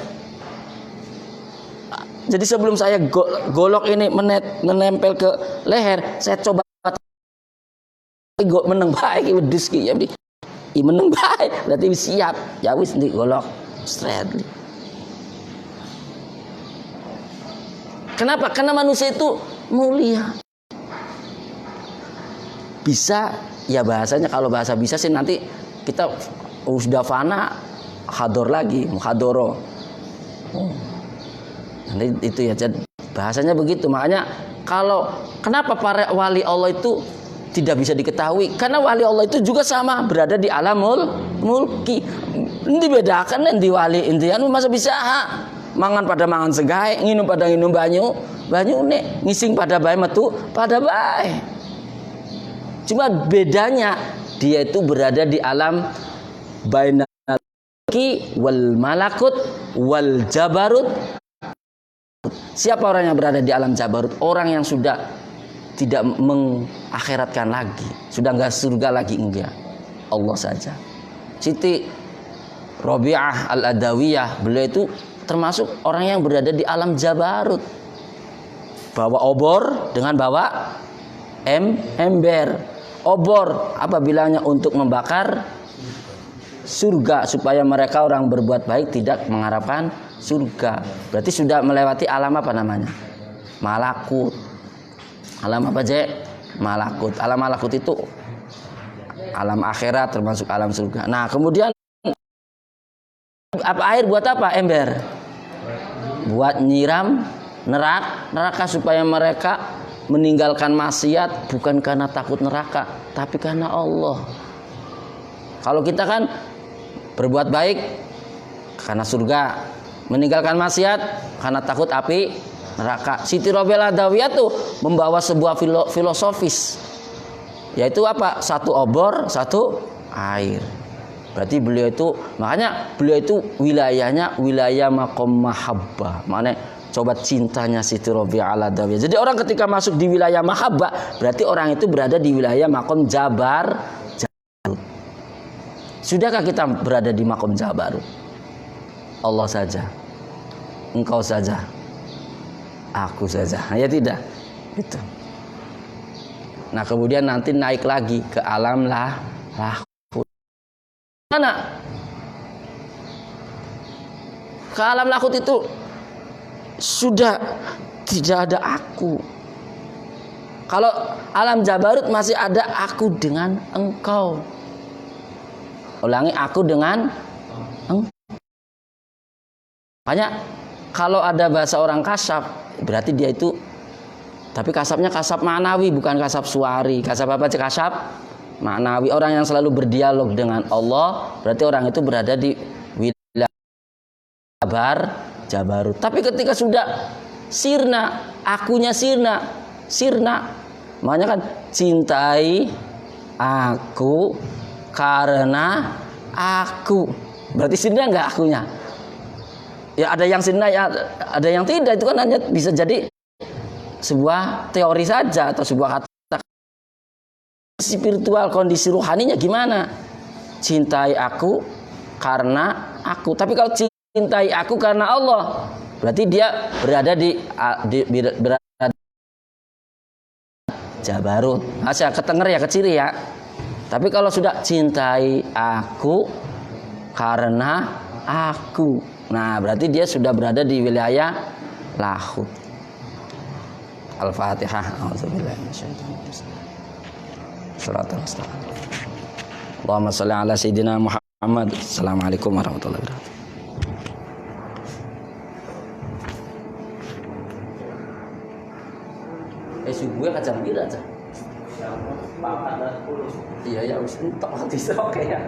Jadi sebelum saya golok ini menempel ke leher, saya coba meneng baik wedhus ki ya. Meneng baik, berarti siap. Ya wis ndi golok straight. Kenapa? Karena manusia itu mulia. Bisa, ya bahasanya kalau bahasa bisa sih nanti kita sudah fana hador lagi, muhadoro. Nanti itu ya bahasanya begitu. Makanya kenapa para wali Allah itu tidak bisa diketahui? Karena wali Allah itu juga sama berada di alamul mulki. Dibedakan di wali intian masa bisa mangan pada mangan segae, nginum pada nginum banyu nek ngising pada bae metu pada bae. Cuma bedanya dia itu berada di alam bainal mulki wal malakut wal jabarut. Siapa orang yang berada di alam jabarut? Orang yang sudah tidak mengakhiratkan lagi, sudah enggak surga lagi, enggak. Allah saja. Siti Rabi'ah Al-Adawiyah, beliau itu termasuk orang yang berada di alam jabarut. Bawa obor dengan bawa ember. Obor apa bilangnya untuk membakar surga supaya mereka orang berbuat baik tidak mengharapkan surga. Berarti sudah melewati alam apa namanya? Malakut. Alam apa, Jek? Malakut. Alam malakut itu alam akhirat termasuk alam surga. Nah, kemudian apa air buat apa? Ember. Buat nyiram neraka supaya mereka meninggalkan maksiat bukan karena takut neraka, tapi karena Allah. Kalau kita kan berbuat baik karena surga, meninggalkan maksiat karena takut api neraka. Siti Rabi'ah Adawiyah tuh membawa sebuah filosofis, yaitu apa? Satu obor, satu air. Berarti makanya beliau itu wilayahnya wilayah maqam mahabbah. Makanya coba cintanya Siti Rabi'ah Al-Adawiyah. Jadi orang ketika masuk di wilayah mahabbah, berarti orang itu berada di wilayah makom jabarut. Sudahkah kita berada di makom jabarut? Allah saja, engkau saja, aku saja. Ya tidak? Gitu. Nah kemudian nanti naik lagi ke alam lahut. Mana? Ke alam lahut itu sudah tidak ada aku. Kalau alam jabarut masih ada aku dengan engkau. Ulangi, aku dengan engkau. Makanya kalau ada bahasa orang kasab, berarti dia itu, tapi kasabnya kasab ma'nawi bukan kasab suari. Kasab apa sih? Kasab ma'nawi. Orang yang selalu berdialog dengan Allah, berarti orang itu berada di wilayah jabarut. Tapi ketika sudah sirna, akunya sirna, makanya kan cintai aku karena aku. Berarti sirna enggak akunya? Ya ada yang sirna, ya ada yang tidak. Itu kan hanya bisa jadi sebuah teori saja atau sebuah kata. Spiritual kondisi rohaninya gimana? Cintai aku karena aku. Tapi kalau cintai aku karena Allah, berarti dia berada di berada jabarut. Saya ketenger ya, keciri ya. Tapi kalau sudah cintai aku karena aku, nah berarti dia sudah berada di wilayah lahu. Al-Fatihah. A'udzubillahi minasyaitonir rajim. Shiratal mustaqim. Allahumma shalli ala sayyidina Muhammad. Assalamualaikum warahmatullahi wabarakatuh. Subuhnya kacang pira aja. Iya ya, wis entok oke ya.